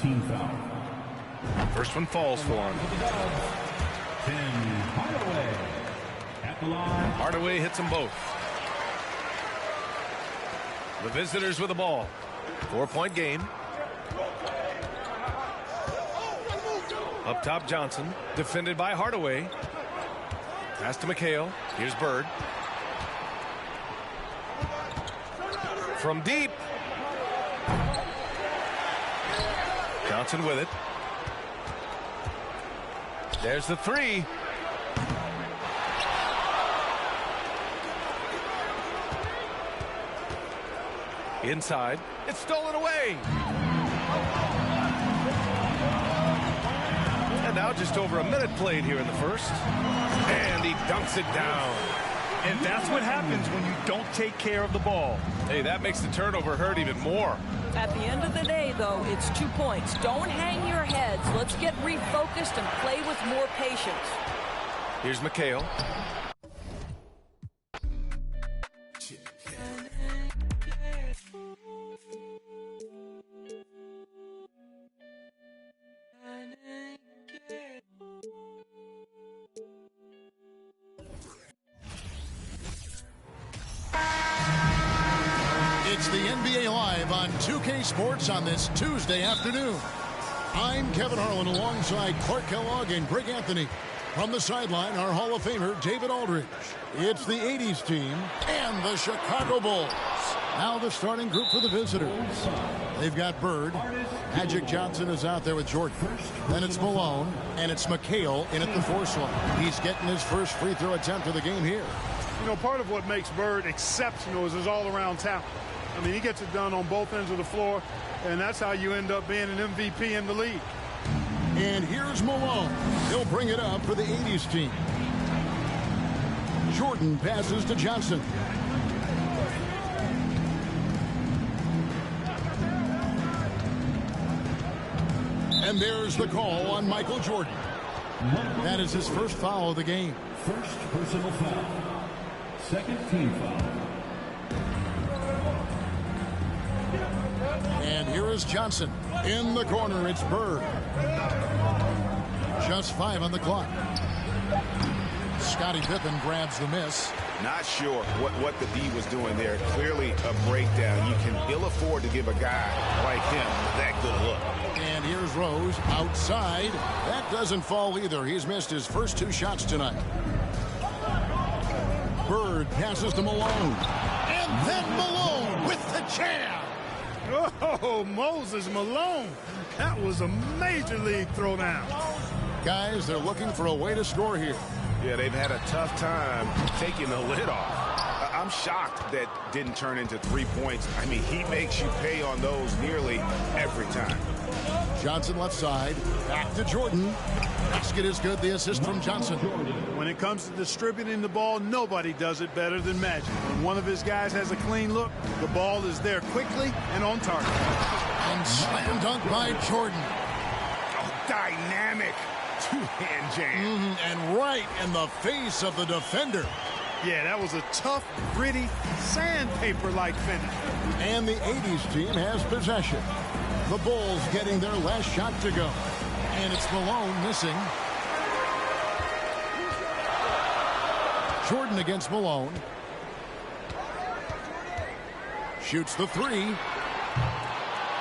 team foul. First one falls for him. Tim Hardaway at the line. Hardaway hits them both. The visitors with the ball. 4-point game. Up top, Johnson. Defended by Hardaway. Pass to McHale. Here's Bird. From deep. Johnson with it. There's the three. Inside. It's stolen away. And now just over a minute played here in the first. And he dunks it down. And that's what happens when you don't take care of the ball. Hey, that makes the turnover hurt even more. At the end of the day, though, it's 2 points. Don't hang your heads. Let's get refocused and play with more patience. Here's McHale. It's the NBA Live on 2K Sports on this Tuesday afternoon. I'm Kevin Harlan alongside Clark Kellogg and Greg Anthony. From the sideline, our Hall of Famer, David Aldridge. It's the 80s team and the Chicago Bulls. Now the starting group for the visitors. They've got Bird. Magic Johnson is out there with Jordan. Then it's Malone, and it's McHale in at the force line. He's getting his first free throw attempt of the game here. You know, part of what makes Bird exceptional is his all-around talent. I mean, he gets it done on both ends of the floor, and that's how you end up being an MVP in the league. And here's Malone. He'll bring it up for the 80s team. Jordan passes to Johnson. And there's the call on Michael Jordan. That is his first foul of the game. First personal foul. Second team foul. And here is Johnson. In the corner, it's Bird. Just 5 on the clock. Scottie Pippen grabs the miss. Not sure what the D was doing there. Clearly a breakdown. You can ill afford to give a guy like him that good a look. And here's Rose outside. That doesn't fall either. He's missed his first 2 shots tonight. Bird passes to Malone. And then Malone with the jam. Oh, Moses Malone. That was a major league throwdown. Guys, they're looking for a way to score here. Yeah, they've had a tough time taking the lid off. I'm shocked that didn't turn into 3 points. I mean, he makes you pay on those nearly every time. Johnson left side. Back to Jordan. Basket is good. The assist from Johnson. When it comes to distributing the ball, nobody does it better than Magic. When one of his guys has a clean look, the ball is there quickly and on target. And slam dunk by Jordan. Oh, dynamic two-hand jam. And right in the face of the defender. Yeah, that was a tough, gritty, sandpaper-like finish. And the 80s team has possession. The Bulls getting their last shot to go. And it's Malone missing. Jordan against Malone. Shoots the 3.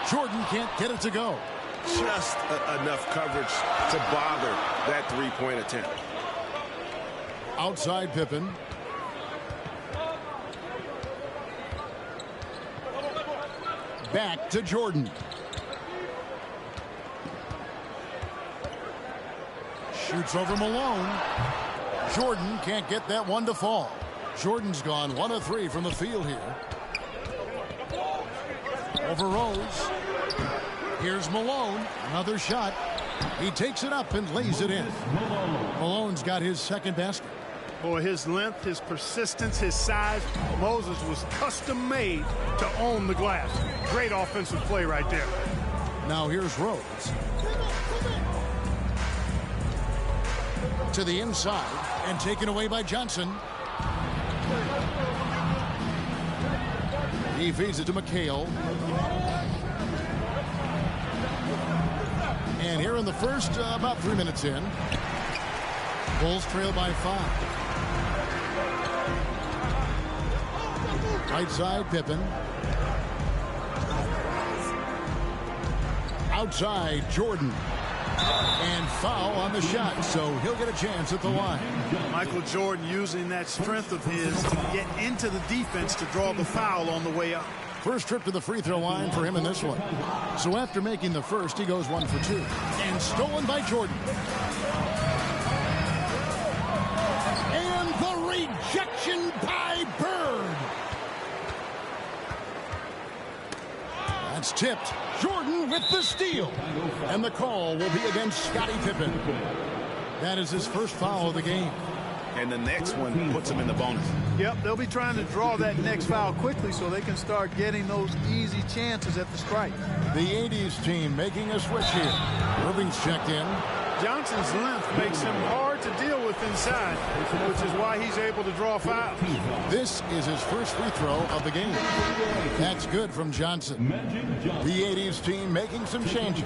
Jordan can't get it to go. Just enough coverage to bother that three-point attempt. Outside Pippen. Back to Jordan. Shoots over Malone. Jordan can't get that one to fall. Jordan's gone 1 of 3 from the field here. Over Rose. Here's Malone. Another shot. He takes it up and lays it in. Malone's got his second basket. Boy, his length, his persistence, his size. Moses was custom made to own the glass. Great offensive play right there. Now here's Rose. To the inside and taken away by Johnson. He feeds it to McHale. in the first, about 3 minutes in. Bulls trail by 5. Right side, Pippen. Outside, Jordan. And foul on the shot, so he'll get a chance at the line. Michael Jordan using that strength of his to get into the defense to draw the foul on the way up. First trip to the free throw line for him in this one. So after making the first, he goes 1 for 2. And stolen by Jordan. And the rejection by Bird. That's tipped. Jordan with the steal. And the call will be against Scottie Pippen. That is his first foul of the game. And the next one puts him in the bonus. Yep, they'll be trying to draw that next foul quickly so they can start getting those easy chances at the strike. The 80s team making a switch here. Irving's checked in. Johnson's length makes him hard to deal with inside, which is why he's able to draw fouls. This is his first free throw of the game. That's good from Johnson. The 80s team making some changes.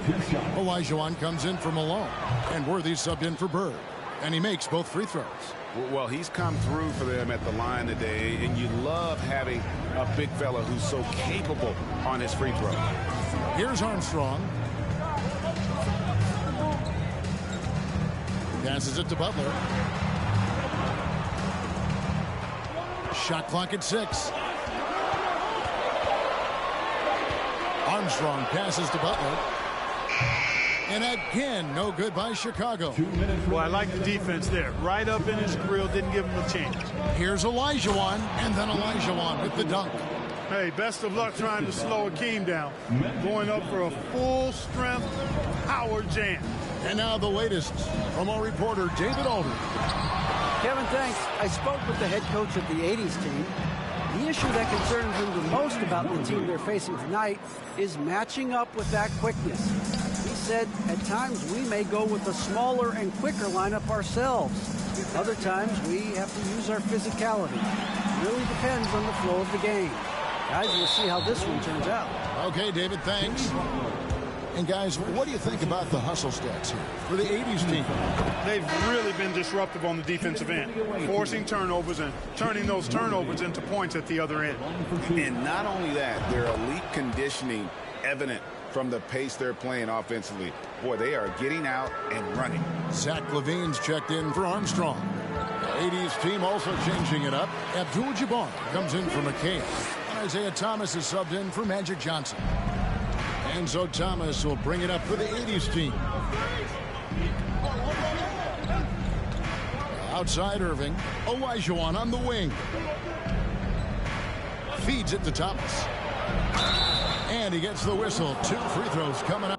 Olajuwon comes in for Malone, and Worthy subbed in for Bird. And he makes both free throws. Well, he's come through for them at the line today, and you love having a big fella who's so capable on his free throw. Here's Armstrong. Passes it to Butler. Shot clock at 6. Armstrong passes to Butler. And again, no good by Chicago. Well, I like the defense there. Right up in his grill, didn't give him a chance. Here's Olajuwon, and then Olajuwon with the dunk. Hey, best of luck trying to slow Akeem down. Going up for a full-strength power jam. And now the latest from our reporter, David Aldridge. Kevin, thanks. I spoke with the head coach of the 80s team. The issue that concerns him the most about the team they're facing tonight is matching up with that quickness. He said, at times we may go with a smaller and quicker lineup ourselves. Other times we have to use our physicality. It really depends on the flow of the game. Guys, we'll see how this one turns out. Okay, David, thanks. And guys, what do you think about the hustle stats here for the 80s team? They've really been disruptive on the defensive end, forcing turnovers and turning those turnovers into points at the other end. And not only that, their elite conditioning evident from the pace they're playing offensively. Boy, they are getting out and running. Zach LaVine's checked in for Armstrong. The 80s team also changing it up. Abdul-Jabbar comes in for McHale. And Isaiah Thomas is subbed in for Magic Johnson. Enzo Thomas will bring it up for the 80s team. Outside Irving. Olajuwon on the wing. Feeds it to Thomas. And he gets the whistle. 2 free throws coming up.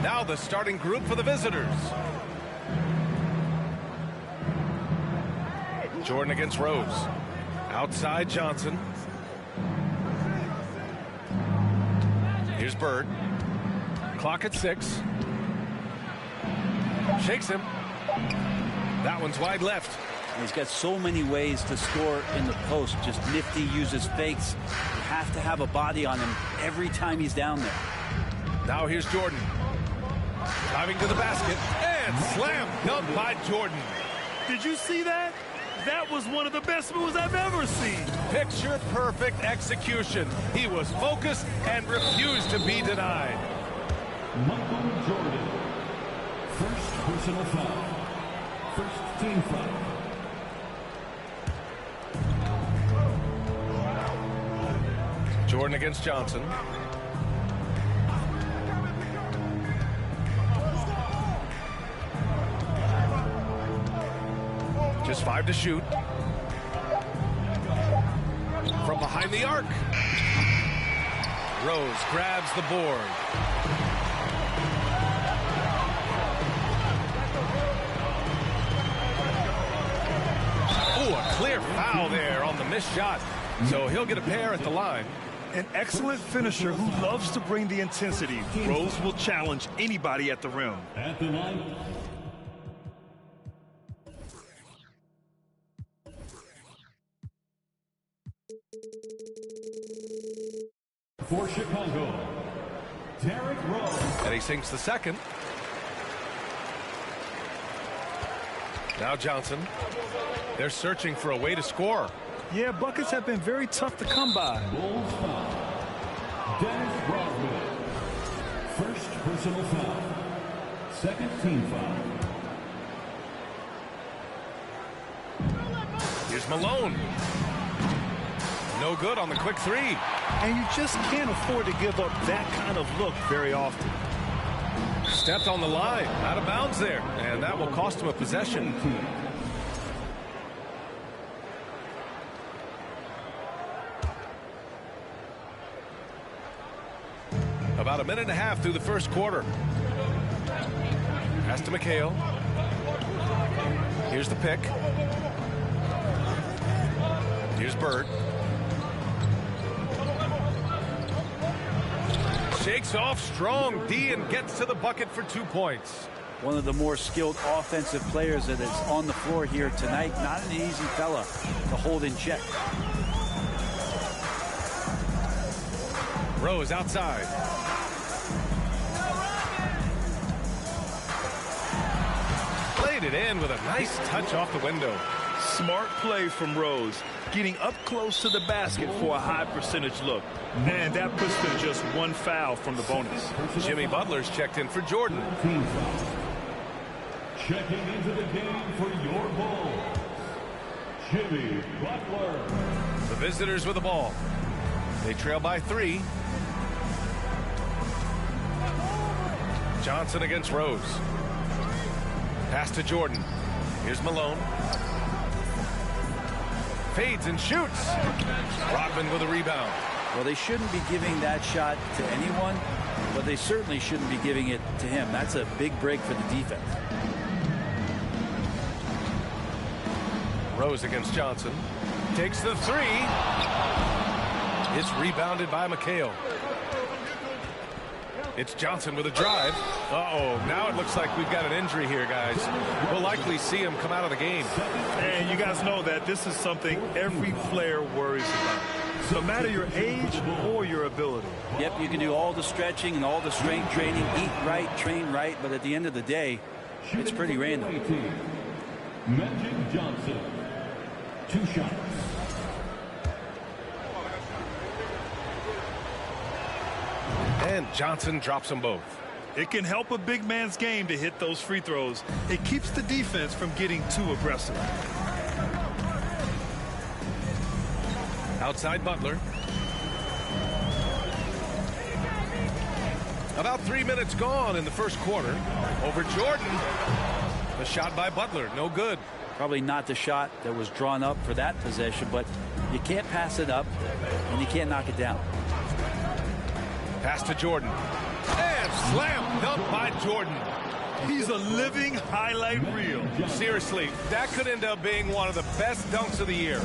Now the starting group for the visitors. Jordan against Rose. Outside Johnson. Here's Bird. Clock at 6. Shakes him. That one's wide left. He's got so many ways to score in the post. Just nifty, uses fakes. You have to have a body on him every time he's down there. Now here's Jordan. Driving to the basket. And slam dunk by Jordan. Did you see that? That was one of the best moves I've ever seen. Picture perfect execution. He was focused and refused to be denied. Michael Jordan. First personal foul. First team foul. Jordan against Johnson. Just 5 to shoot. From behind the arc. Rose grabs the board. Ooh, a clear foul there on the missed shot. So he'll get a pair at the line. An excellent finisher who loves to bring the intensity. Rose will challenge anybody at the rim. At the line. For Chicago, Derrick Rose. And he sinks the second. Now Johnson. They're searching for a way to score. Yeah, buckets have been very tough to come by. Bulls foul. Dennis Rodman. First personal foul. Second team foul. Here's Malone. No good on the quick three. And you just can't afford to give up that kind of look very often. Stepped on the line, out of bounds there, and that will cost him a possession. About a minute and a half through the first quarter. Pass to McHale. Here's the pick. Here's Bird. Shakes off strong D and gets to the bucket for 2 points. One of the more skilled offensive players that is on the floor here tonight. Not an easy fella to hold in check. Rose outside. Played it in with a nice touch off the window. Smart play from Rose, getting up close to the basket for a high percentage look. And that puts them just one foul from the bonus. Jimmy Butler's checked in for Jordan. Team foul. Checking into the game for your Bulls, Jimmy Butler. The visitors with the ball. They trail by 3. Johnson against Rose. Pass to Jordan. Here's Malone. Fades and shoots. Rodman with a rebound. Well, they shouldn't be giving that shot to anyone, but they certainly shouldn't be giving it to him. That's a big break for the defense. Rose against Johnson. Takes the 3. It's rebounded by McHale. It's Johnson with a drive. Uh-oh, now it looks like we've got an injury here, guys. We'll likely see him come out of the game. And you guys know that this is something every player worries about. No matter your age or your ability. Yep, you can do all the stretching and all the strength training, eat right, train right, but at the end of the day, it's pretty random. Magic Johnson. 2 shots. And Johnson drops them both. It can help a big man's game to hit those free throws. It keeps the defense from getting too aggressive. Outside Butler. About 3 minutes gone in the first quarter. Over Jordan. The shot by Butler, no good. Probably not the shot that was drawn up for that possession, but you can't pass it up and you can't knock it down. Pass to Jordan. And slam dunk by Jordan. He's a living highlight reel. Seriously, that could end up being one of the best dunks of the year.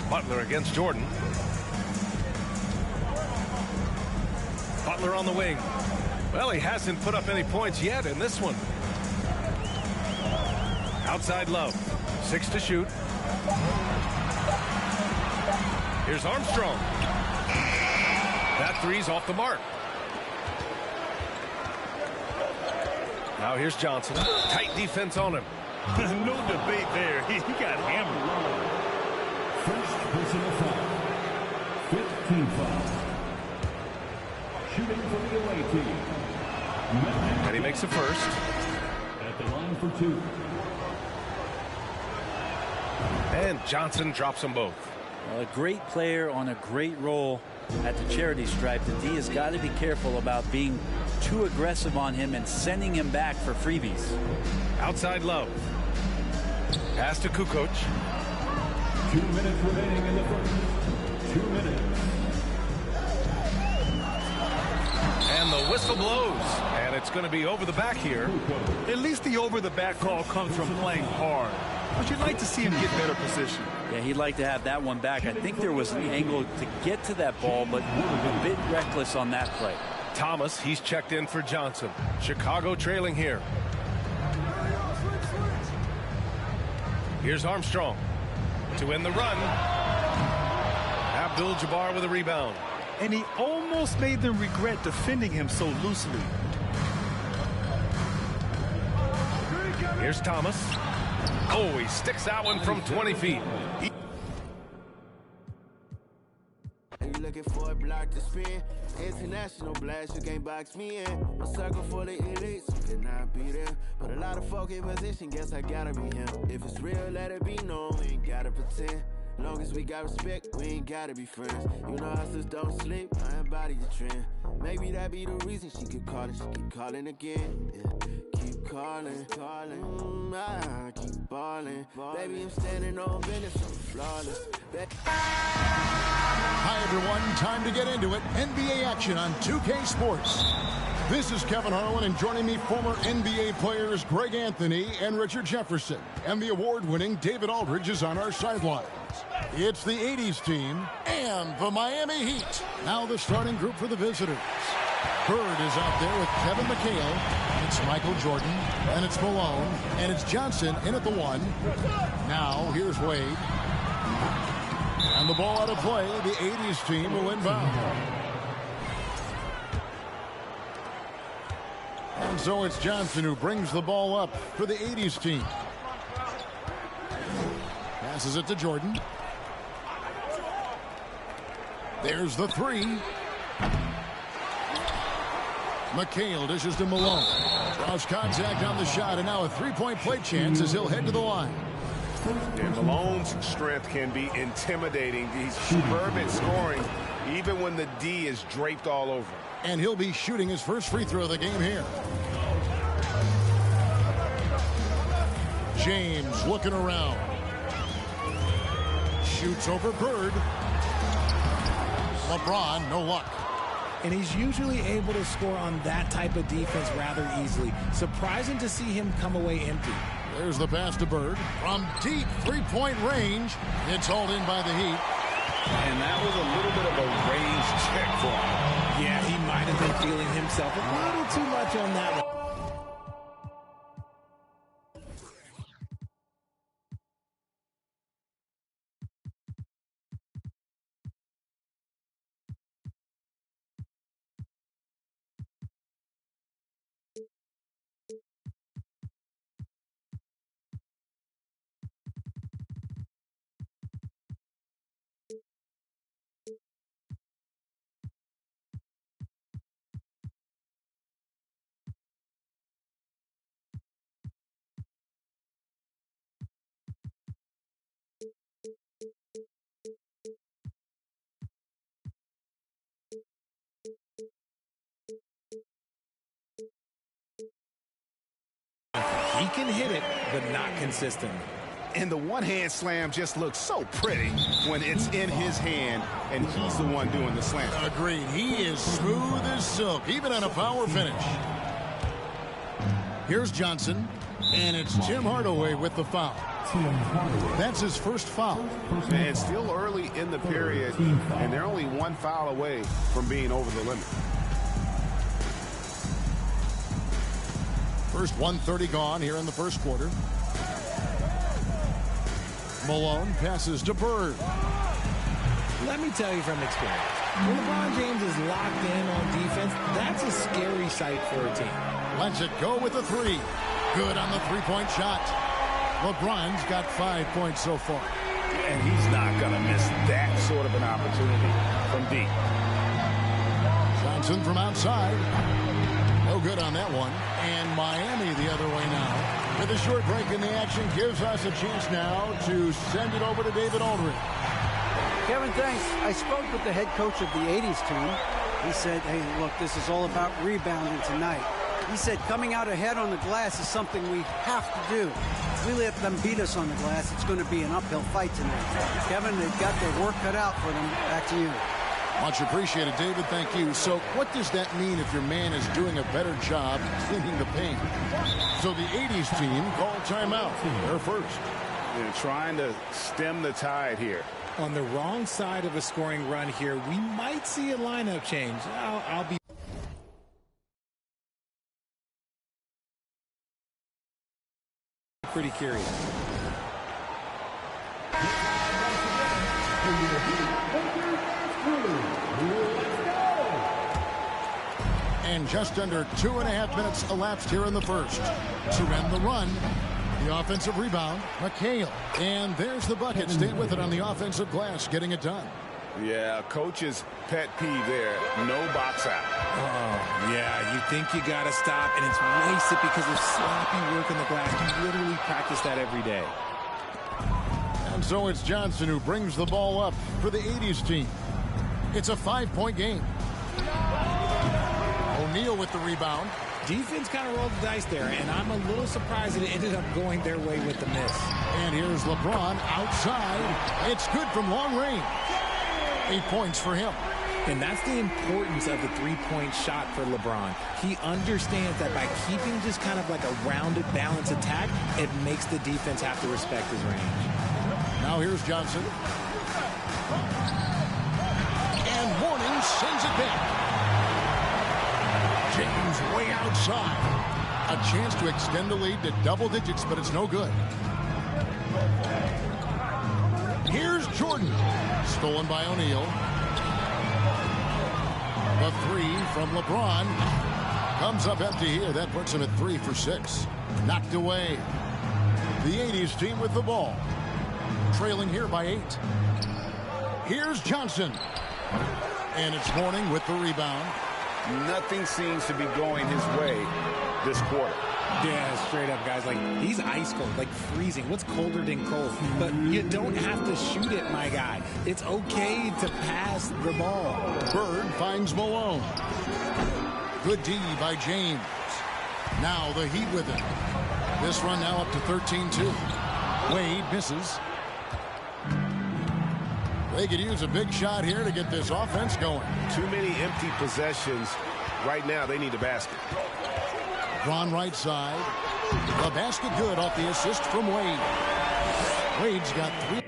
Butler against Jordan. Butler on the wing. Well, he hasn't put up any points yet in this one. Outside Love. 6 to shoot. Here's Armstrong. That 3's off the mark. Now here's Johnson. Tight defense on him. No debate there. He got hammered. First personal foul. 5th team foul. Shooting for the away team. And he makes the first. At the line for 2. And Johnson drops them both. Well, a great player on a great role at the charity stripe. The D has got to be careful about being too aggressive on him and sending him back for freebies. Outside Love. Pass to Kukoc. 2 minutes remaining in the first. 2 minutes. And the whistle blows. And it's going to be over the back here. At least the over the back call comes from playing hard. But you'd like to see him get better position. Yeah, he'd like to have that one back. I think there was an angle to get to that ball, but a bit reckless on that play. Thomas, he's checked in for Johnson. Chicago trailing here. Here's Armstrong to end the run. Abdul-Jabbar with a rebound. And he almost made them regret defending him so loosely. Here's Thomas. Oh, he sticks that one from 20 feet. You looking for a block to spin? International blast, you can't box me in. A circle for the elites, you cannot be there. But a lot of folk in position, guess I gotta be him. If it's real, let it be known, we ain't gotta pretend. Long as we got respect, we ain't gotta be friends. You know hustlers don't sleep, I embody the trend. Maybe that be the reason she keep calling, she keep calling again. Yeah. Keep calling, I keep balling. Baby, I'm standing on business, I'm flawless. Hi, everyone. Time to get into it. NBA action on 2K Sports. This is Kevin Harlan, and joining me, former NBA players Greg Anthony and Richard Jefferson. And the award-winning David Aldridge is on our sidelines. It's the 80s team and the Miami Heat. Now the starting group for the visitors. Bird is out there with Kevin McHale. It's Michael Jordan, and it's Malone, and it's Johnson in at the 1. Now here's Wade. And the ball out of play. The 80s team will inbound. And so it's Johnson who brings the ball up for the 80s team. Passes it to Jordan. There's the 3. McHale dishes to Malone. Draws contact on the shot, and now a three-point play chance as he'll head to the line. And Malone's strength can be intimidating. He's superb at scoring, even when the D is draped all over. And he'll be shooting his first free throw of the game here. James looking around. Shoots over Bird. LeBron, no luck. And he's usually able to score on that type of defense rather easily. Surprising to see him come away empty. There's the pass to Bird. From deep three-point range, it's hauled in by the Heat. And that was a little bit of a range check for him. Yeah, he might have been feeling himself a little too much on that one. He can hit it, but not consistently. And the one-hand slam just looks so pretty when it's in his hand and he's the one doing the slam. Agreed. He is smooth as silk, even on a power finish. Here's Johnson, and it's Tim Hardaway with the foul. That's his first foul. And still early in the period, and they're only one foul away from being over the limit. First 1:30 gone here in the first quarter. Malone passes to Bird. Let me tell you from experience, when LeBron James is locked in on defense, that's a scary sight for a team. Lets it go with the 3. Good on the three-point shot. LeBron's got 5 points so far. And he's not going to miss that sort of an opportunity from deep. Johnson from outside. No good on that one. And Miami the other way now. With a short break in the action gives us a chance now to send it over to David Aldridge. Kevin, thanks. I spoke with the head coach of the 80s team. He said, hey, look, this is all about rebounding tonight. He said coming out ahead on the glass is something we have to do. If we let them beat us on the glass, it's going to be an uphill fight tonight. Kevin, they've got their work cut out for them. Back to you. Much appreciated, David. Thank you. So what does that mean if your man is doing a better job cleaning the paint? So the 80s team called timeout. They're first. trying to stem the tide here. On the wrong side of a scoring run here, we might see a lineup change. I'll be pretty curious. And just under 2.5 minutes elapsed here in the first. To end the run, the offensive rebound, McHale. And there's the bucket. Stay with it on the offensive glass, getting it done. Yeah, coach's pet peeve there. No box out. Oh, yeah, you think you got to stop, and it's wasted because of sloppy work in the glass. You literally practice that every day. And so it's Johnson who brings the ball up for the 80s team. It's a 5-point game. O'Neal with the rebound. Defense kind of rolled the dice there, and I'm a little surprised that it ended up going their way with the miss. And here's LeBron outside. It's good from long range. 8 points for him. And that's the importance of the three-point shot for LeBron. He understands that by keeping just kind of like a rounded, balanced attack, it makes the defense have to respect his range. Now here's Johnson. And Mourning sends it back. James way outside. A chance to extend the lead to double digits, but it's no good. Here's Jordan. Stolen by O'Neal. The three from LeBron. Comes up empty here. That puts him at 3 for 6. Knocked away. The 80s team with the ball. Trailing here by 8. Here's Johnson. And it's Mourning with the rebound. Nothing seems to be going his way this quarter. Yeah, straight up, guys. Like, he's ice cold, like freezing. What's colder than cold? But you don't have to shoot it, my guy. It's okay to pass the ball. Bird finds Malone. Good D by James. Now the Heat with it. This run now up to 13-2. Wade misses. They could use a big shot here to get this offense going. Too many empty possessions. Right now, they need a basket. Drawn right side. The basket good off the assist from Wade. Wade's got 3.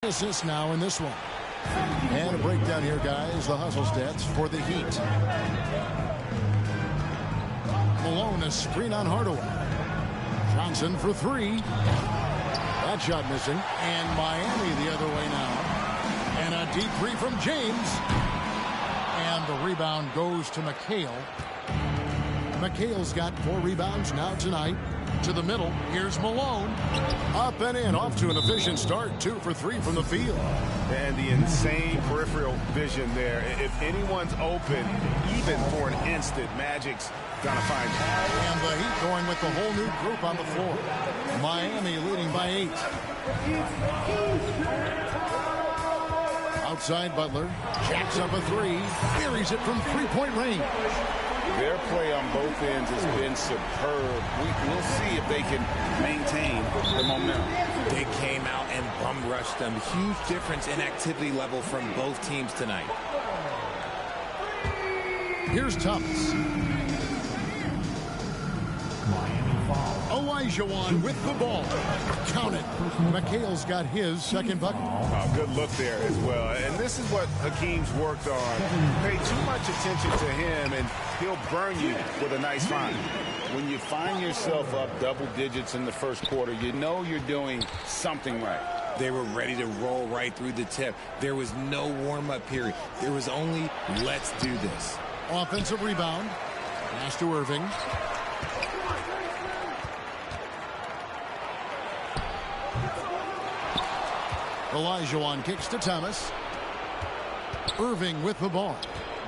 Assists now in this one. And a breakdown here, guys. The hustle stats for the Heat. Malone, a screen on Hardaway. Johnson for 3. That shot missing. And Miami the other way now. And a deep 3 from James. And the rebound goes to McHale. McHale's got 4 rebounds now tonight. To the middle, here's Malone. Up and in, off to an efficient start. 2 for 3 from the field. And the insane peripheral vision there. If anyone's open, even for an instant, Magic's gonna find you. And the Heat going with the whole new group on the floor. Miami leading by 8. Outside Butler. Jacks up a 3. Buries it from 3-point range. Their play on both ends has been superb. We'll see if they can maintain the momentum. They came out and bum rushed them. Huge difference in activity level from both teams tonight. Here's Thomas. Olajuwon with the ball. Count it. McHale's got his second bucket. Oh, good look there as well. And this is what Hakeem's worked on. Pay too much attention to him, and he'll burn you with a nice find. When you find yourself up double digits in the first quarter, you know you're doing something right. They were ready to roll right through the tip. There was no warm-up period. There was only, let's do this. Offensive rebound. Pass to Irving. Olajuwon kicks to Thomas. Irving with the ball.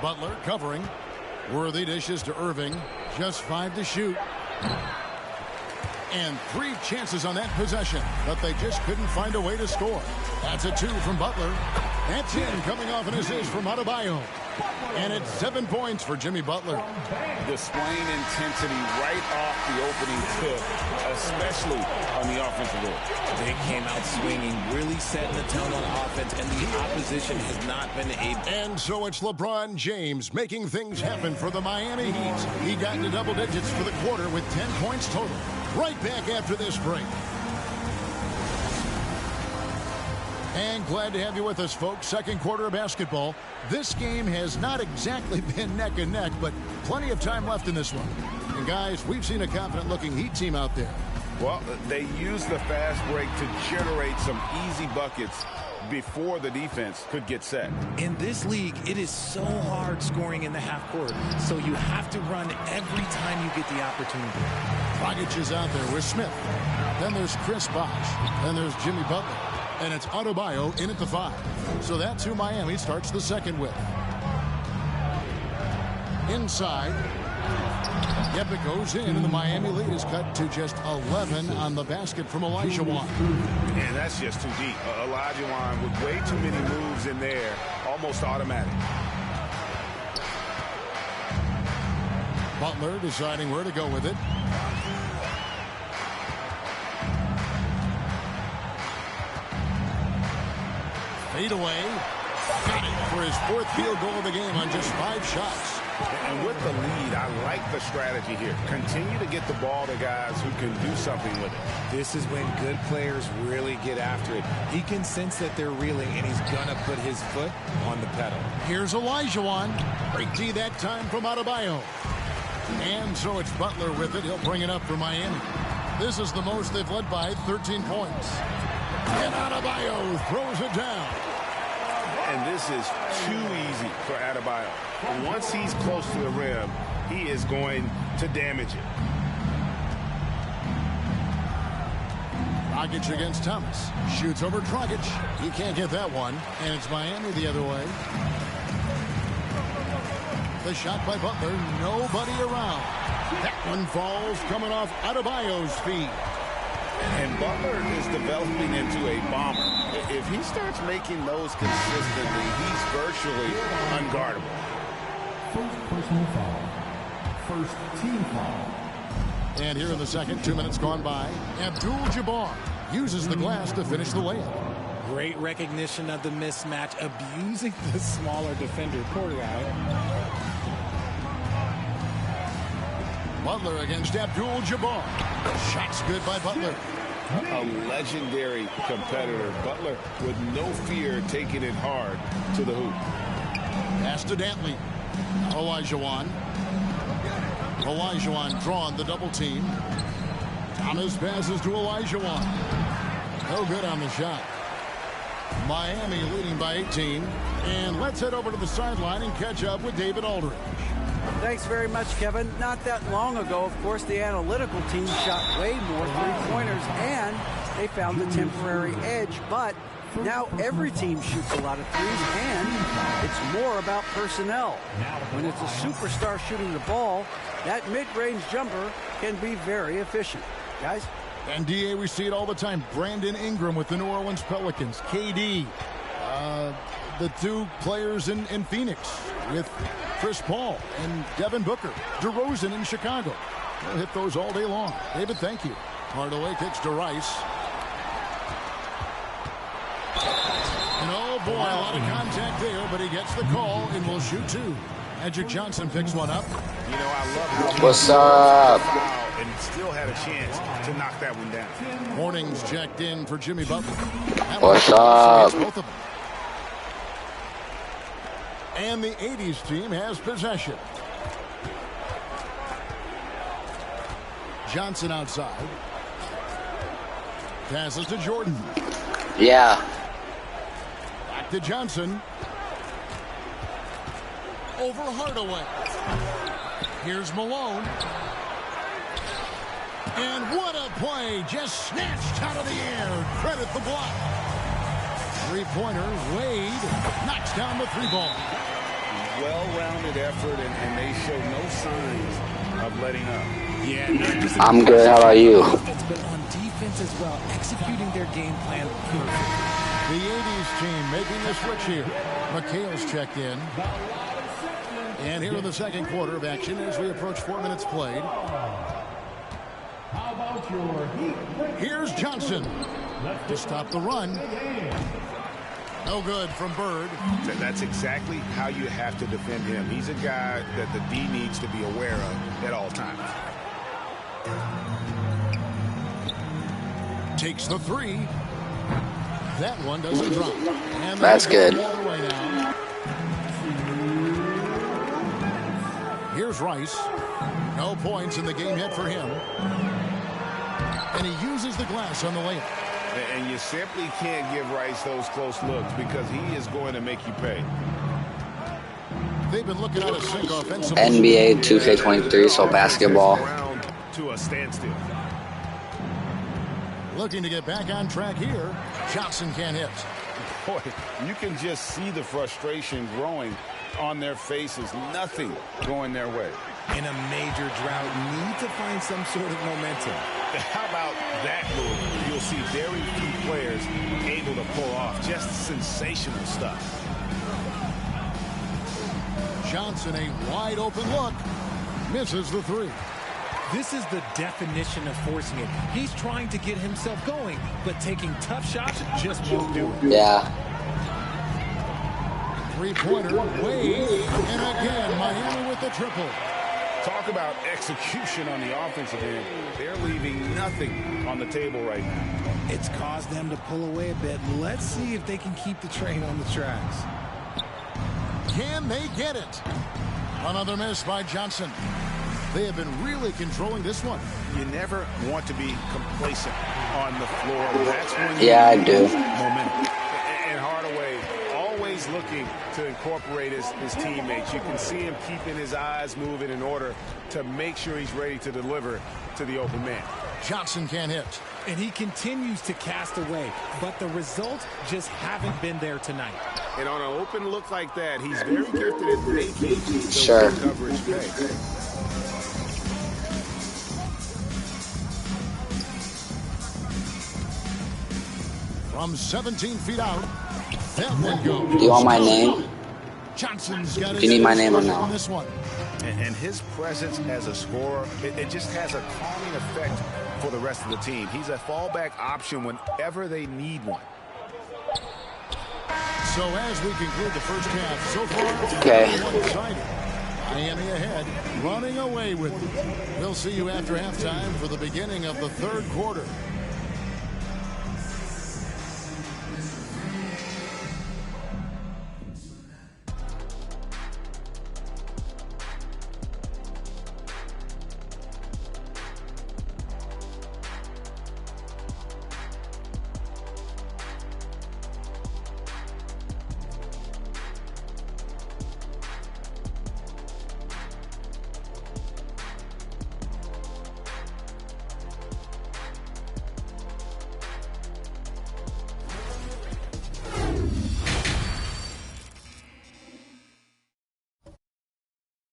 Butler covering. Worthy dishes to Irving. Just 5 to shoot. And 3 chances on that possession, but they just couldn't find a way to score. That's a 2 from Butler. That's in, coming off an assist from Adebayo. And it's 7 points for Jimmy Butler. Displaying intensity right off the opening tip, especially on the offensive end. They came out swinging, really setting the tone on offense, and the opposition has not been able. And so it's LeBron James making things happen for the Miami Heat. He got into double digits for the quarter with 10 points total. Right back after this break. And glad to have you with us, folks. Second quarter of basketball. This game has not exactly been neck and neck, but plenty of time left in this one. And guys, we've seen a confident-looking Heat team out there. Well, they used the fast break to generate some easy buckets before the defense could get set. In this league, it is so hard scoring in the half court, so you have to run every time you get the opportunity. Dragic is out there with Smith. Then there's Chris Bosh. Then there's Jimmy Butler. And it's Adebayo in at the 5. So that's who Miami starts the second with. Inside. Yep, it goes in, and the Miami lead is cut to just 11 on the basket from Olajuwon. And that's just too deep. Olajuwon with way too many moves in there, almost automatic. Butler deciding where to go with it. Fade away. Got it for his 4th field goal of the game on just 5 shots. And with the lead, I like the strategy here. Continue to get the ball to guys who can do something with it. This is when good players really get after it. He can sense that they're reeling, and he's going to put his foot on the pedal. Here's Olajuwon. Great D that time from Adebayo. And so it's Butler with it. He'll bring it up for Miami. This is the most they've led by, 13 points. And Adebayo throws it down. And this is too easy for Adebayo. Once he's close to the rim, he is going to damage it. Dragic against Thomas. Shoots over Dragic. He can't get that one. And it's Miami the other way. The shot by Butler. Nobody around. That one falls coming off Adebayo's feet. And Butler is developing into a bomber. If he starts making those consistently, he's virtually unguardable. First personal foul. First team foul. And here in the second, 2 minutes gone by, Abdul-Jabbar uses the glass to finish the layup. Great recognition of the mismatch, abusing the smaller defender. Poor guy. Butler against Abdul-Jabbar. Shots good by Butler. A legendary competitor. Butler with no fear taking it hard to the hoop. Pass to Dantley. Olajuwon. Olajuwon drawn the double team. Thomas passes to Olajuwon. No good on the shot. Miami leading by 18. And let's head over to the sideline and catch up with David Aldridge. Thanks very much, Kevin. Not that long ago, of course, the analytical team shot way more three-pointers, and they found the temporary edge. But now every team shoots a lot of threes, and it's more about personnel. When it's a superstar shooting the ball, that mid-range jumper can be very efficient. Guys? And, D.A., we see it all the time. Brandon Ingram with the New Orleans Pelicans. KD. The 2 players in Phoenix with Chris Paul and Devin Booker. DeRozan in Chicago. They'll hit those all day long. David, thank you. Hardaway kicks to Rice. And oh boy, a lot of contact there, but he gets the call and will shoot 2. Magic Johnson picks one up. You know, I love how what's up? And still had a chance to knock that one down. Hornings checked in for Jimmy Butler. What's up? Both of them. And the 80s team has possession. Johnson outside. Passes to Jordan. Yeah. Back to Johnson. Over Hardaway. Here's Malone. And what a play. Just snatched out of the air. Credit the block. Three-pointer. Wade knocks down the 3 ball. Well-rounded effort, and they show no signs of letting up. Yeah, not just I'm good. How about you? But on defense as well, executing their game plan perfectly. The 80s team making the switch here. McHale's checked in. And here in the second quarter of action as we approach 4 minutes played. Here's Johnson to stop the run. No good from Bird. That's exactly how you have to defend him. He's a guy that the D needs to be aware of at all times. Takes the three. That one doesn't drop. And that's good. Here's Rice. No points in the game hit for him. And he uses the glass on the layup. And you simply can't give Rice those close looks because he is going to make you pay. They've been looking at a sink offensively. NBA 2K23, so basketball. To a standstill. Looking to get back on track here. Johnson can't hit. Boy, you can just see the frustration growing on their faces. Nothing going their way. In a major drought, need to find some sort of momentum. How about that move? You'll see very few players able to pull off just sensational stuff. Johnson, a wide open look. Misses the three. This is the definition of forcing it. He's trying to get himself going, but taking tough shots just won't do it. Yeah. Three-pointer, Wade, and again, Miami with the triple. Talk about execution on the offensive end. They're leaving nothing on the table right now. It's caused them to pull away a bit. Let's see if they can keep the train on the tracks. Can they get it? Another miss by Johnson. They have been really controlling this one. You never want to be complacent on the floor. That's when I do. Momentum. And Hardaway always looking to incorporate his teammates. You can see him keeping his eyes moving in order to make sure he's ready to deliver to the open man. Johnson can't hit. And he continues to cast away, but the results just haven't been there tonight. And on an open look like that, he's very gifted at making those coverage pay. From 17 feet out, that one goes. Do you want my name? Johnson's got Do you need my name or no? on this one. And his presence as a scorer, it just has a calming effect for the rest of the team. He's a fallback option whenever they need one. So as we conclude the first half, so far, okay. Miami ahead, running away with it. We'll see you after halftime for the beginning of the third quarter.